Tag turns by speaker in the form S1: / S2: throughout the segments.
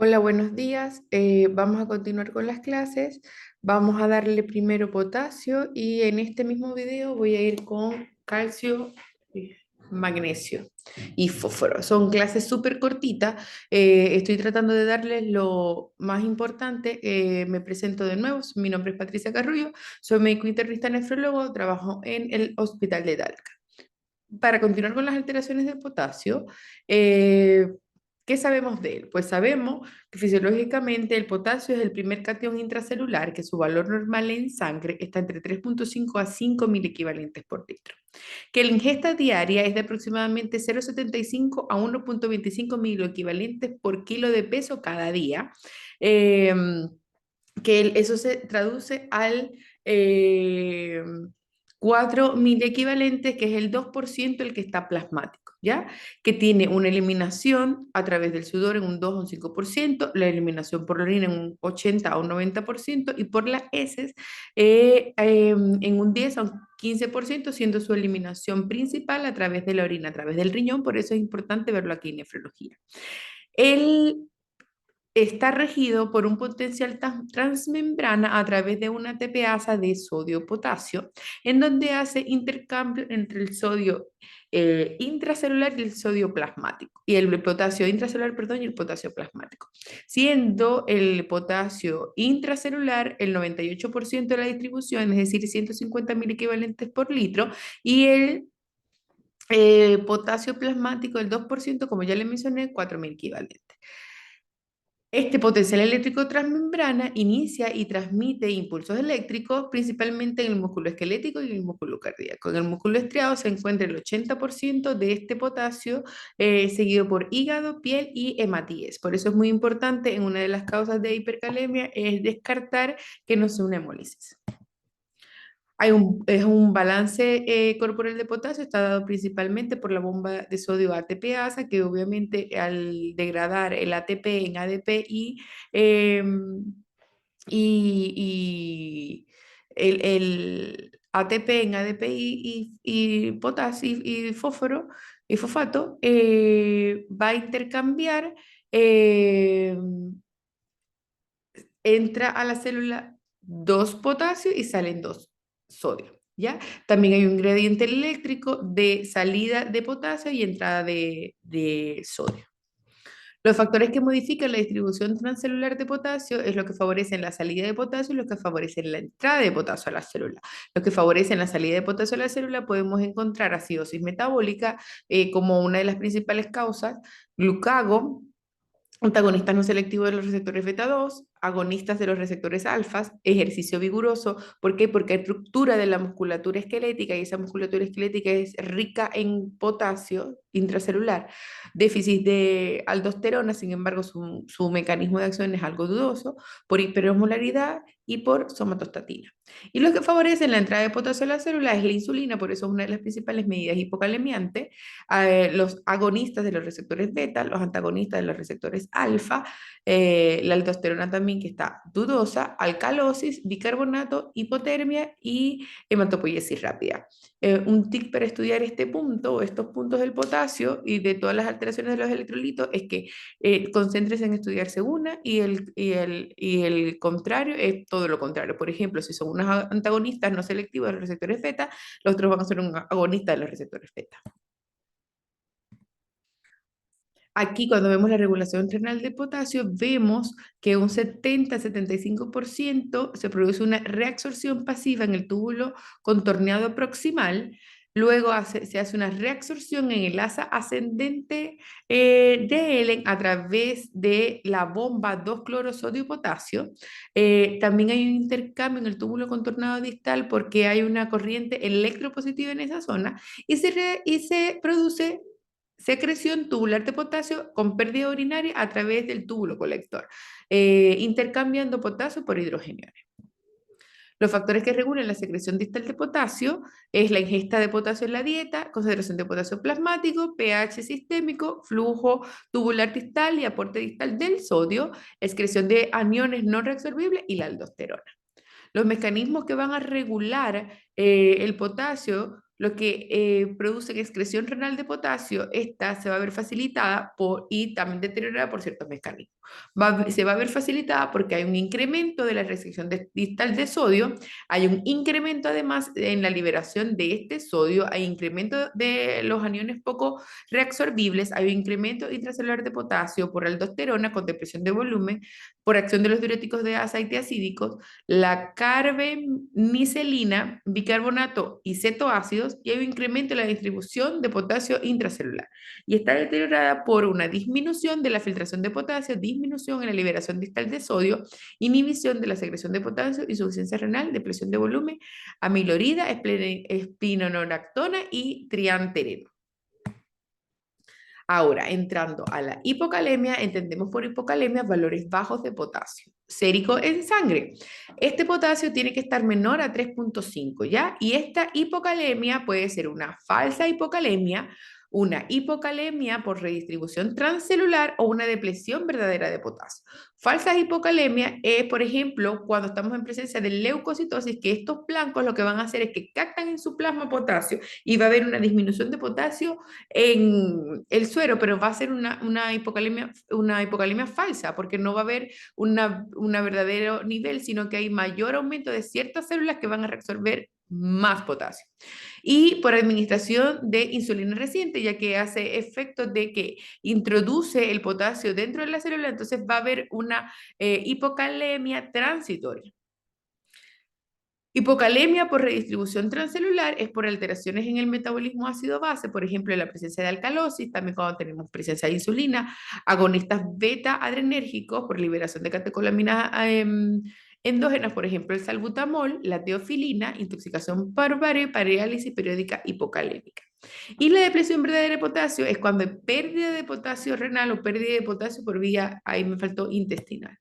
S1: Hola, buenos días. Vamos a continuar con las clases. Vamos a darle primero potasio y en este mismo video voy a ir con calcio, magnesio y fósforo. Son clases súper cortitas. Estoy tratando de darles lo más importante. Me presento de nuevo. Mi nombre es Patricia Carrullo. Soy médico internista nefrólogo. Trabajo en el Hospital de Talca. Para continuar con las alteraciones del potasio, eh, ¿qué sabemos de él? Pues sabemos que fisiológicamente el potasio es el primer catión intracelular, que su valor normal en sangre está entre 3,5 a 5 mil equivalentes por litro, que la ingesta diaria es de aproximadamente 0,75 a 1,25 mil equivalentes por kilo de peso cada día, eh, eso se traduce al 4.000 equivalentes, que es el 2% el que está plasmático, ¿ya? Que tiene una eliminación a través del sudor en un 2 o un 5%, la eliminación por la orina en un 80 o un 90% y por las heces en un 10 a un 15%, siendo su eliminación principal a través de la orina, a través del riñón. Por eso es importante verlo aquí en nefrología. El Está regido por un potencial transmembrana a través de una TPasa de sodio-potasio, en donde hace intercambio entre el sodio intracelular y el sodio plasmático, y el potasio intracelular, perdón, y el potasio plasmático, siendo el potasio intracelular el 98% de la distribución, es decir, 150 mil equivalentes por litro, y el potasio plasmático el 2%, como ya le mencioné, 4.000 equivalentes. Este potencial eléctrico transmembrana inicia y transmite impulsos eléctricos principalmente en el músculo esquelético y en el músculo cardíaco. En el músculo estriado se encuentra el 80% de este potasio, seguido por hígado, piel y hematíes. Por eso es muy importante, en una de las causas de hipercalemia es descartar que no sea una hemólisis. Es un balance corporal de potasio, está dado principalmente por la bomba de sodio ATPasa, que obviamente al degradar el ATP en ADP y el ATP en ADP y potasio y fósforo y fosfato, va a intercambiar, eh, entra a la célula dos potasio y salen dos sodio, ¿ya? También hay un gradiente eléctrico de salida de potasio y entrada de sodio. Los factores que modifican la distribución transcelular de potasio es lo que favorecen la salida de potasio y lo que favorecen la entrada de potasio a la célula. Los que favorecen la salida de potasio a la célula podemos encontrar acidosis metabólica como una de las principales causas, glucagon, antagonistas no selectivos de los receptores beta 2, agonistas de los receptores alfas, ejercicio vigoroso. ¿Por qué? Porque hay ruptura de la musculatura esquelética y esa musculatura esquelética es rica en potasio intracelular. Déficit de aldosterona, sin embargo, su mecanismo de acción es algo dudoso, por hiperosmolaridad y por somatostatina. Y lo que favorecen la entrada de potasio a la célula es la insulina, por eso es una de las principales medidas hipocalemiantes, los agonistas de los receptores beta, los antagonistas de los receptores alfa, la aldosterona también que está dudosa, alcalosis, bicarbonato, hipotermia y hematopoiesis rápida. Un tip para estudiar este punto o estos puntos del potasio y de todas las alteraciones de los electrolitos es que concéntrese en estudiarse una y el contrario es todo lo contrario. Por ejemplo, si son unos antagonistas no selectivos de los receptores beta, los otros van a ser un agonista de los receptores beta. Aquí, cuando vemos la regulación renal de potasio, vemos que un 70-75% se produce una reabsorción pasiva en el túbulo contorneado proximal. Luego se hace una reabsorción en el asa ascendente de Ellen a través de la bomba 2-cloro-sodio-potasio. También hay un intercambio en el túbulo contorneado distal porque hay una corriente electropositiva en esa zona y se produce secreción tubular de potasio con pérdida urinaria a través del túbulo colector, intercambiando potasio por hidrogeniones. Los factores que regulan la secreción distal de potasio es la ingesta de potasio en la dieta, concentración de potasio plasmático, pH sistémico, flujo tubular distal y aporte distal del sodio, excreción de aniones no reabsorbibles y la aldosterona. Los mecanismos que van a regular el potasio lo que produce excreción renal de potasio, esta se va a ver facilitada y también deteriorada por ciertos mecanismos. Se va a ver facilitada porque hay un incremento de la restricción distal de sodio, hay un incremento además en la liberación de este sodio, hay incremento de los aniones poco reabsorbibles, hay un incremento intracelular de potasio por aldosterona con depresión de volumen, por acción de los diuréticos de aceite acídicos, la carbenicelina, bicarbonato y cetoácidos, y hay un incremento en la distribución de potasio intracelular. Y está deteriorada por una disminución de la filtración de potasio, disminución en la liberación distal de sodio, inhibición de la secreción de potasio, insuficiencia renal, depresión de volumen, amilorida, espinonoractona y triantereno. Ahora, entrando a la hipocalemia, entendemos por hipocalemia valores bajos de potasio sérico en sangre. Este potasio tiene que estar menor a 3.5, ¿ya? Y esta hipocalemia puede ser una falsa hipocalemia, una hipocalemia por redistribución transcelular o una depresión verdadera de potasio. Falsa hipocalemia es, por ejemplo, cuando estamos en presencia de leucocitosis, que estos blancos lo que van a hacer es que captan en su plasma potasio y va a haber una disminución de potasio en el suero, pero va a ser una hipocalemia falsa, porque no va a haber un verdadero nivel, sino que hay mayor aumento de ciertas células que van a reabsorber más potasio. Y por administración de insulina reciente, ya que hace efecto de que introduce el potasio dentro de la célula, entonces va a haber una hipocalemia transitoria. Hipocalemia por redistribución transcelular es por alteraciones en el metabolismo ácido-base, por ejemplo, la presencia de alcalosis, también cuando tenemos presencia de insulina, agonistas beta-adrenérgicos por liberación de catecolaminas endógenas, por ejemplo, el salbutamol, la teofilina, intoxicación por parálisis periódica hipocalémica. Y la depresión verdadera de potasio es cuando hay pérdida de potasio renal o pérdida de potasio por vía, ahí me faltó, intestinal.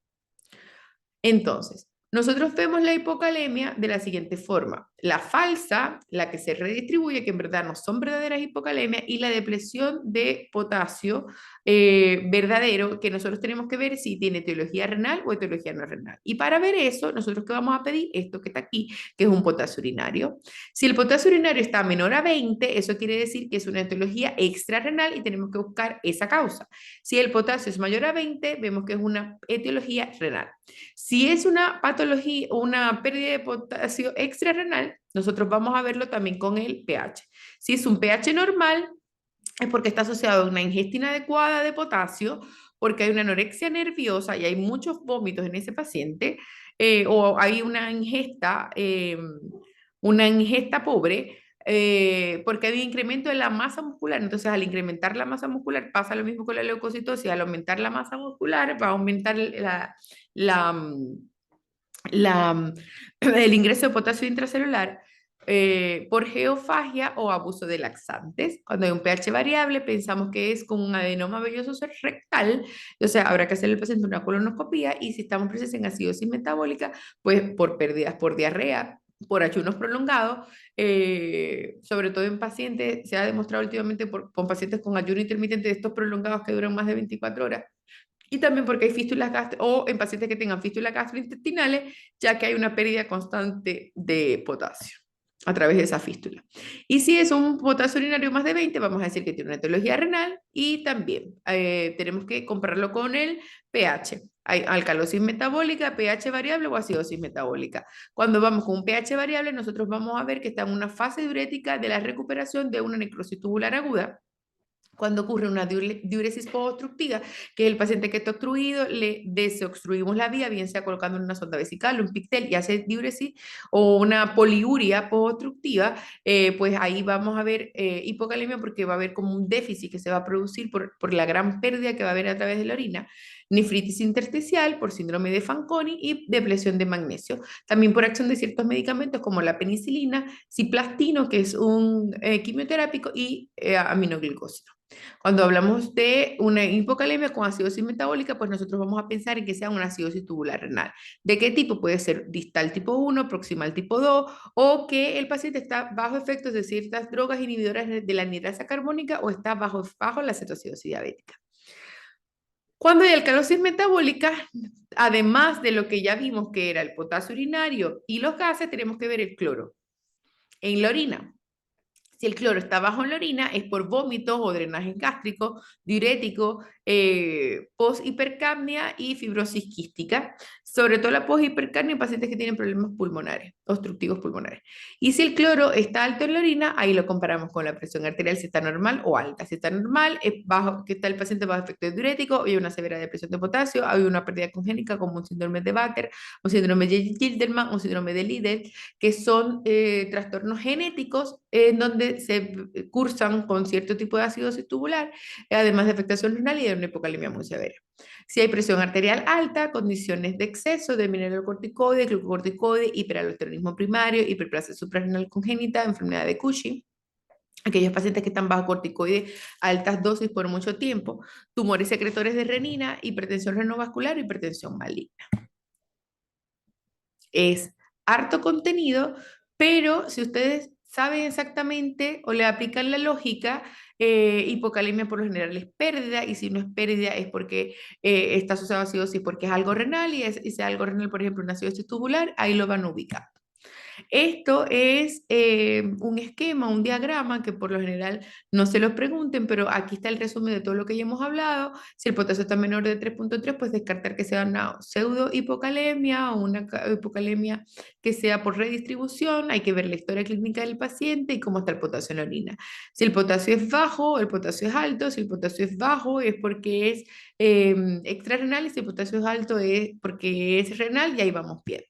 S1: Entonces, nosotros vemos la hipocalemia de la siguiente forma. La falsa, la que se redistribuye, que en verdad no son verdaderas hipocalemias, y la depresión de potasio verdadero, que nosotros tenemos que ver si tiene etiología renal o etiología no renal. Y para ver eso, nosotros qué vamos a pedir, esto que está aquí, que es un potasio urinario. Si el potasio urinario está menor a 20, eso quiere decir que es una etiología extrarrenal y tenemos que buscar esa causa. Si el potasio es mayor a 20, vemos que es una etiología renal. Si es una patología o una pérdida de potasio extrarrenal, nosotros vamos a verlo también con el pH. Si es un pH normal, es porque está asociado a una ingesta inadecuada de potasio, porque hay una anorexia nerviosa y hay muchos vómitos en ese paciente, o hay una ingesta pobre, porque hay un incremento de la masa muscular. Entonces, al incrementar la masa muscular, pasa lo mismo con la leucocitosis. Al aumentar la masa muscular, va a aumentar la, el ingreso de potasio intracelular por geofagia o abuso de laxantes. Cuando hay un pH variable, pensamos que es con un adenoma velloso rectal, o sea, habrá que hacerle al paciente una colonoscopia, y si estamos presentes en acidosis metabólica, pues por pérdidas, por diarrea, por ayunos prolongados, sobre todo en pacientes, se ha demostrado últimamente con pacientes con ayuno intermitente de estos prolongados que duran más de 24 horas, y también porque hay fístulas o en pacientes que tengan fístulas gastrointestinales, ya que hay una pérdida constante de potasio a través de esa fístula. Y si es un potasio urinario más de 20, vamos a decir que tiene una etiología renal, y también tenemos que compararlo con el pH. Hay alcalosis metabólica, pH variable o acidosis metabólica. Cuando vamos con un pH variable, nosotros vamos a ver que está en una fase diurética de la recuperación de una necrosis tubular aguda. Cuando ocurre una diuresis post-obstructiva, que es el paciente que está obstruido, le desobstruimos la vía, bien sea colocando una sonda vesical, un pictel, y hace diuresis, o una poliuria post-obstructiva, pues ahí vamos a ver hipocalemia, porque va a haber como un déficit que se va a producir por la gran pérdida que va a haber a través de la orina, nefritis intersticial por síndrome de Fanconi y depresión de magnesio. También por acción de ciertos medicamentos como la penicilina, ciplastino, que es un quimioterápico, y aminoglicosio. Cuando hablamos de una hipocalemia con acidosis metabólica, pues nosotros vamos a pensar en que sea una acidosis tubular renal. ¿De qué tipo? Puede ser distal tipo 1, proximal tipo 2, o que el paciente está bajo efectos de ciertas drogas inhibidoras de la anhidrasa carbónica, o está bajo la cetoacidosis diabética. Cuando hay alcalosis metabólica, además de lo que ya vimos que era el potasio urinario y los gases, tenemos que ver el cloro en la orina. Si el cloro está bajo en la orina, es por vómitos o drenaje gástrico, diurético, post-hipercapnia y fibrosis quística. Sobre todo la post-hipercapnia en pacientes que tienen problemas pulmonares, obstructivos pulmonares. Y si el cloro está alto en la orina, ahí lo comparamos con la presión arterial, si está normal o alta. Si está normal, es bajo, que está el paciente bajo efecto diurético, hay una severa depresión de potasio, hay una pérdida congénica como un síndrome de Baker, un síndrome de Gilderman, un síndrome de Liddell, que son trastornos genéticos en donde se cursan con cierto tipo de acidosis tubular, además de afectación renal y de una hipocalemia muy severa. Si hay presión arterial alta, condiciones de exceso de mineralocorticoide, glucocorticoide, hiperaldosteronismo primario, hiperplasia suprarrenal congénita, enfermedad de Cushing, aquellos pacientes que están bajo corticoides a altas dosis por mucho tiempo, tumores secretores de renina, hipertensión renovascular, hipertensión maligna. Es harto contenido, pero si ustedes saben exactamente o le aplican la lógica, hipocalemia por lo general es pérdida, y si no es pérdida es porque está asociado a acidosis porque es algo renal, y si es algo renal, por ejemplo, una acidosis tubular, ahí lo van a ubicar. Esto es un esquema, un diagrama que por lo general no se los pregunten, pero aquí está el resumen de todo lo que ya hemos hablado. Si el potasio está menor de 3.3, pues descartar que sea una pseudo hipocalemia o una hipocalemia que sea por redistribución. Hay que ver la historia clínica del paciente y cómo está el potasio en la orina. Si el potasio es bajo, el potasio es alto. Si el potasio es bajo es porque es extrarrenal, y si el potasio es alto es porque es renal, y ahí vamos viendo.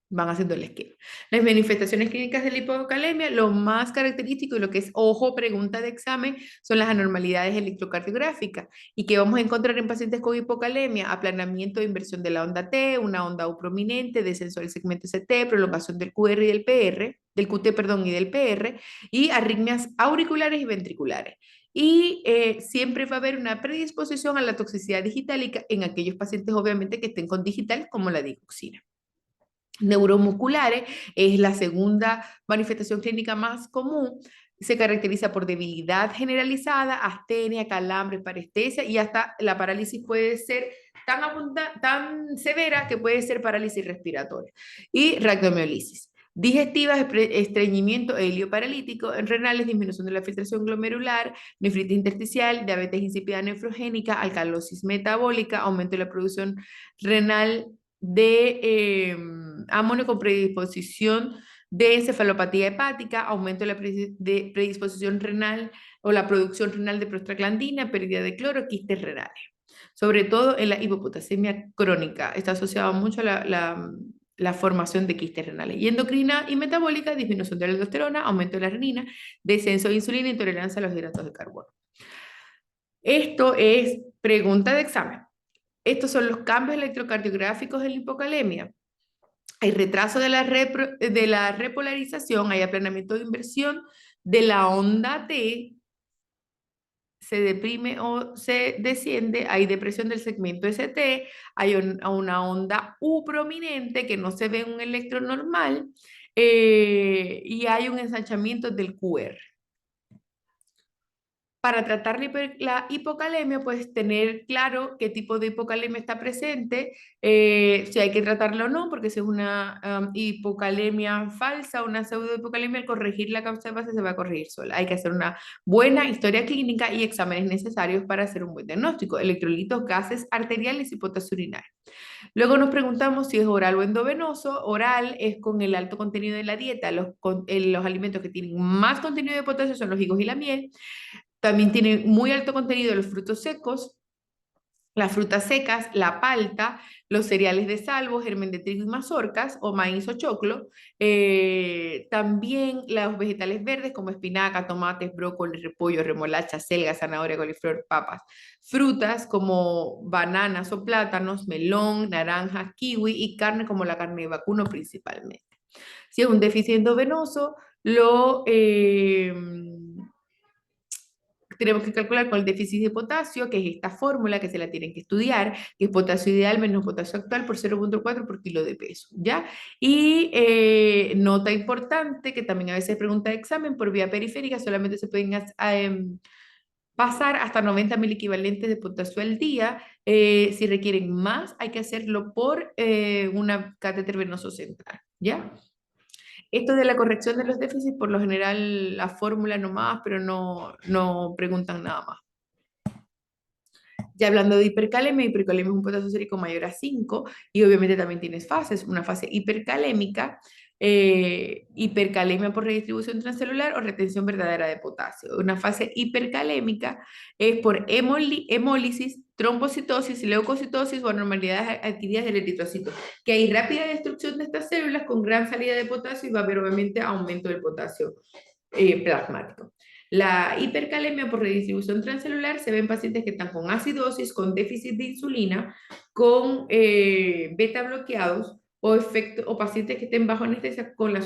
S1: Van haciendo el esquema. Las manifestaciones clínicas de la hipocalemia, lo más característico y lo que es, ojo, pregunta de examen, son las anormalidades electrocardiográficas. ¿Y qué vamos a encontrar en pacientes con hipocalemia? Aplanamiento e inversión de la onda T, una onda U prominente, descenso del segmento ST, prolongación del QR y del PR, del QT, perdón, y del PR, y arritmias auriculares y ventriculares. Y siempre va a haber una predisposición a la toxicidad digitálica en aquellos pacientes, obviamente, que estén con digital, como la digoxina. Neuromusculares es la segunda manifestación clínica más común. Se caracteriza por debilidad generalizada, astenia, calambre, parestesia, y hasta la parálisis puede ser tan severa que puede ser parálisis respiratoria. Y rhabdomiolisis. Digestivas, estreñimiento helioparalítico, en renales, disminución de la filtración glomerular, nefritis intersticial, diabetes insípida nefrogénica, alcalosis metabólica, aumento de la producción renal de amonio con predisposición de encefalopatía hepática, aumento de la predisposición renal o la producción renal de prostaglandina, pérdida de cloro, quistes renales. Sobre todo en la hipopotasemia crónica, está asociado mucho a la formación de quistes renales. Y endocrina y metabólica, disminución de la aldosterona, aumento de la renina, descenso de insulina, intolerancia a los hidratos de carbono. Esto es pregunta de examen. Estos son los cambios electrocardiográficos en la hipocalemia. Hay retraso de la repolarización, hay aplanamiento de inversión de la onda T, se deprime o se desciende, hay depresión del segmento ST, hay una onda U prominente que no se ve en un electro normal, y hay un ensanchamiento del QR. Para tratar la hipocalemia, pues tener claro qué tipo de hipocalemia está presente, si hay que tratarla o no, porque si es una hipocalemia falsa, una pseudo hipocalemia, al corregir la causa de base se va a corregir sola. Hay que hacer una buena historia clínica y exámenes necesarios para hacer un buen diagnóstico: electrolitos, gases arteriales y potasio urinario. Luego nos preguntamos si es oral o endovenoso. Oral es con el alto contenido de la dieta. Los alimentos que tienen más contenido de potasio son los higos y la miel. También tiene muy alto contenido de los frutos secos, las frutas secas, la palta, los cereales de salvo, germen de trigo y mazorcas, o maíz o choclo. También los vegetales verdes como espinaca, tomates, brócoli, repollo, remolacha, selga, zanahoria, coliflor, papas. Frutas como bananas o plátanos, melón, naranjas, kiwi, y carne como la carne de vacuno principalmente. Si es un déficit endovenoso, tenemos que calcular con el déficit de potasio, que es esta fórmula que se la tienen que estudiar, que es potasio ideal menos potasio actual por 0.4 por kilo de peso, ¿ya? Y nota importante, que también a veces pregunta de examen, por vía periférica solamente se pueden pasar hasta 90 mil equivalentes de potasio al día. Si requieren más, hay que hacerlo por una catéter venoso central, ¿ya? Esto de la corrección de los déficits, por lo general, la fórmula nomás, pero no preguntan nada más. Ya hablando de hipercalemia es un potasio sérico mayor a 5 y obviamente también tienes fases, una fase hipercalémica, hipercalemia por redistribución transcelular o retención verdadera de potasio. Una fase hipercalémica es por hemólisis, trombocitosis, leucocitosis o anormalidades adquiridas del eritrocito, que hay rápida destrucción de estas células con gran salida de potasio y va a haber obviamente aumento del potasio plasmático. La hipercalemia por redistribución transcelular se ve en pacientes que están con acidosis, con déficit de insulina, con beta bloqueados o pacientes que estén bajo anestesia con la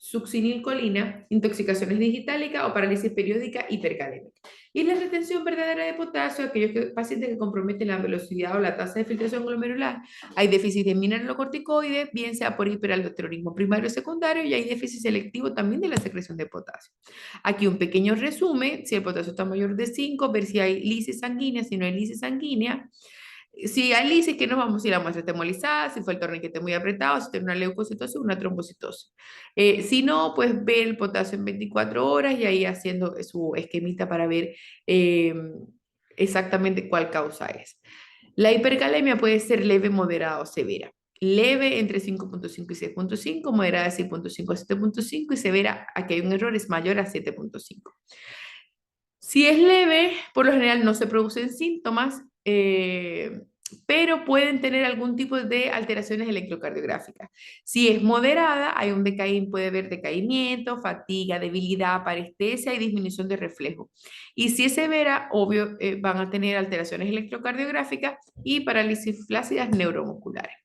S1: succinilcolina, intoxicaciones digitálicas o parálisis periódica hipercalémica. Y la retención verdadera de potasio, aquellos pacientes que comprometen la velocidad o la tasa de filtración glomerular, hay déficit de mineralocorticoides, bien sea por hiperaldosteronismo primario o secundario, y hay déficit selectivo también de la secreción de potasio. Aquí un pequeño resumen: si el potasio está mayor de 5, ver si hay lisis sanguínea. Si no hay lisis sanguínea, si hay lisis, ¿qué nos vamos? Si la muestra está hemolizada, si fue el torniquete muy apretado, si tiene una leucocitosis o una trombocitosis. Si no, pues ve el potasio en 24 horas y ahí haciendo su esquemita para ver eh, exactamente cuál causa es. La hipercalemia puede ser leve, moderada o severa. Leve entre 5.5 y 6.5, moderada de 6.5 a 7.5 y severa, aquí hay un error, es mayor a 7.5. Si es leve, por lo general no se producen síntomas, pero pueden tener algún tipo de alteraciones electrocardiográficas. Si es moderada, puede haber decaimiento, fatiga, debilidad, parestesia y disminución de reflejo. Y si es severa, obvio, van a tener alteraciones electrocardiográficas y parálisis flácidas neuromusculares.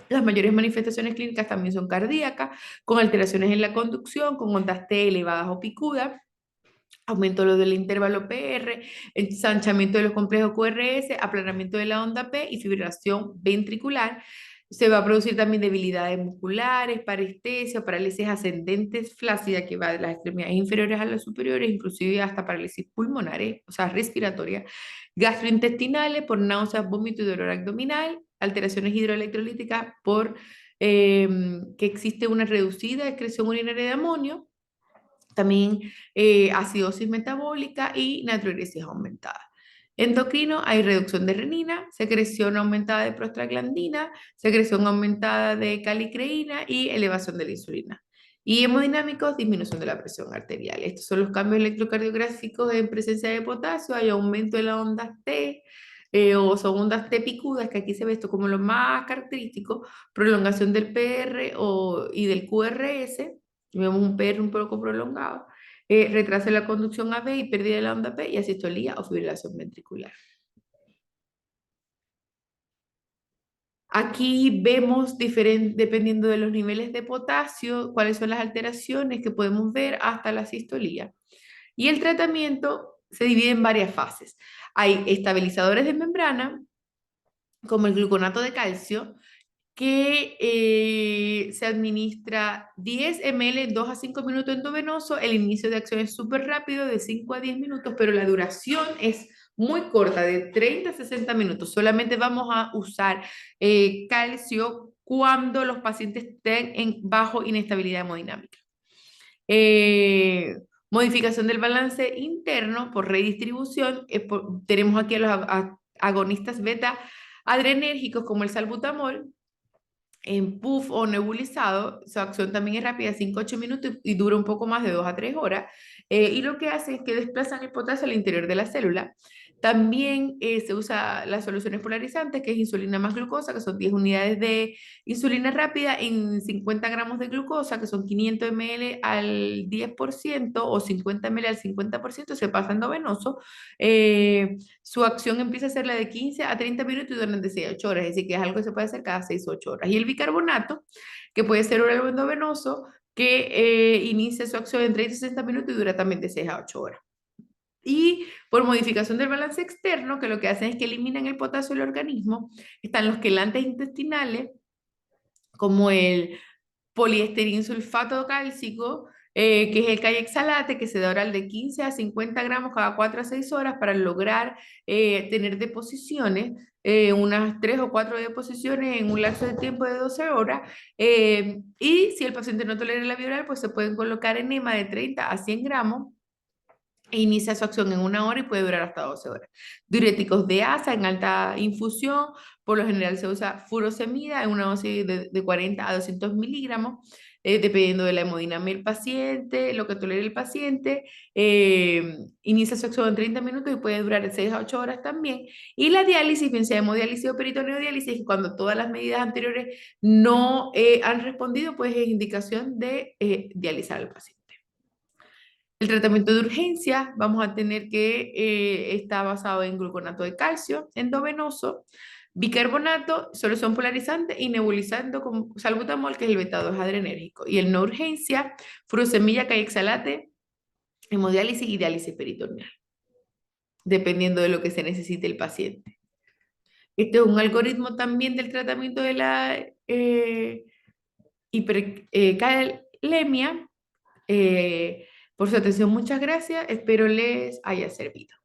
S1: Las mayores manifestaciones clínicas también son cardíacas, con alteraciones en la conducción, con ondas T elevadas o picudas, aumento lo del intervalo PR, ensanchamiento de los complejos QRS, aplanamiento de la onda P y fibrilación ventricular. Se va a producir también debilidades musculares, parestesia, parálisis ascendentes flácida que va de las extremidades inferiores a las superiores, inclusive hasta parálisis pulmonares, o sea, respiratoria, gastrointestinales por náuseas, vómito y dolor abdominal, alteraciones hidroelectrolíticas por que existe una reducida excreción urinaria de amonio, también acidosis metabólica y natriuresis aumentada. Endocrino, hay reducción de renina, secreción aumentada de prostaglandina, secreción aumentada de calicreína y elevación de la insulina. Y hemodinámicos, disminución de la presión arterial. Estos son los cambios electrocardiográficos en presencia de potasio. Hay aumento de las ondas T, o son ondas T picudas, que aquí se ve esto como lo más característico, prolongación del PR y del QRS. Vemos un PR un poco prolongado, retraso de la conducción AB y pérdida de la onda P y asistolía o fibrilación ventricular. Aquí vemos, dependiendo de los niveles de potasio, cuáles son las alteraciones que podemos ver hasta la sistolía. Y el tratamiento se divide en varias fases. Hay estabilizadores de membrana, como el gluconato de calcio, que se administra 10 ml en 2 a 5 minutos endovenoso. El inicio de acción es súper rápido, de 5 a 10 minutos, pero la duración es muy corta, de 30 a 60 minutos. Solamente vamos a usar calcio cuando los pacientes estén bajo inestabilidad hemodinámica. Modificación del balance interno por redistribución. Tenemos aquí a los agonistas beta adrenérgicos como el salbutamol, en puff o nebulizado. Su acción también es rápida, 5 a 8 minutos y dura un poco más de 2 a 3 horas. Y lo que hace es que desplazan el potasio al interior de la célula. También se usa las soluciones polarizantes, que es insulina más glucosa, que son 10 unidades de insulina rápida en 50 gramos de glucosa, que son 500 ml al 10% o 50 ml al 50%, se pasa endovenoso. Su acción empieza a ser la de 15 a 30 minutos y durante 6 a 8 horas, es decir, que es algo que se puede hacer cada 6 o 8 horas. Y el bicarbonato, que puede ser oral o endovenoso, que inicia su acción en 30 a 60 minutos y dura también de 6 a 8 horas. Y por modificación del balance externo, que lo que hacen es que eliminan el potasio del organismo, están los quelantes intestinales, como el poliesterin sulfato cálcico, que es el Kayexalate, que se da oral de 15 a 50 gramos cada 4 a 6 horas para lograr tener deposiciones, unas 3 o 4 deposiciones en un lapso de tiempo de 12 horas. Y si el paciente no tolera la vía oral, pues se pueden colocar enema de 30 a 100 gramos e inicia su acción en 1 hora y puede durar hasta 12 horas. Diuréticos de asa en alta infusión, por lo general se usa furosemida en una dosis de 40 a 200 miligramos, dependiendo de la hemodinamia del paciente, lo que tolere el paciente. Inicia su acción en 30 minutos y puede durar de 6 a 8 horas también. Y la diálisis, bien sea hemodiálisis o peritoneodiálisis, cuando todas las medidas anteriores no han respondido, pues es indicación de dializar al paciente. El tratamiento de urgencia, vamos a tener que está basado en gluconato de calcio, endovenoso, bicarbonato, solución polarizante y nebulizando con salbutamol, que es el beta-2 adrenérgico. Y el no urgencia, furosemida, kayexalate, hemodiálisis y diálisis peritoneal, dependiendo de lo que se necesite el paciente. Este es un algoritmo también del tratamiento de la hipercalemia. Por su atención, muchas gracias. Espero les haya servido.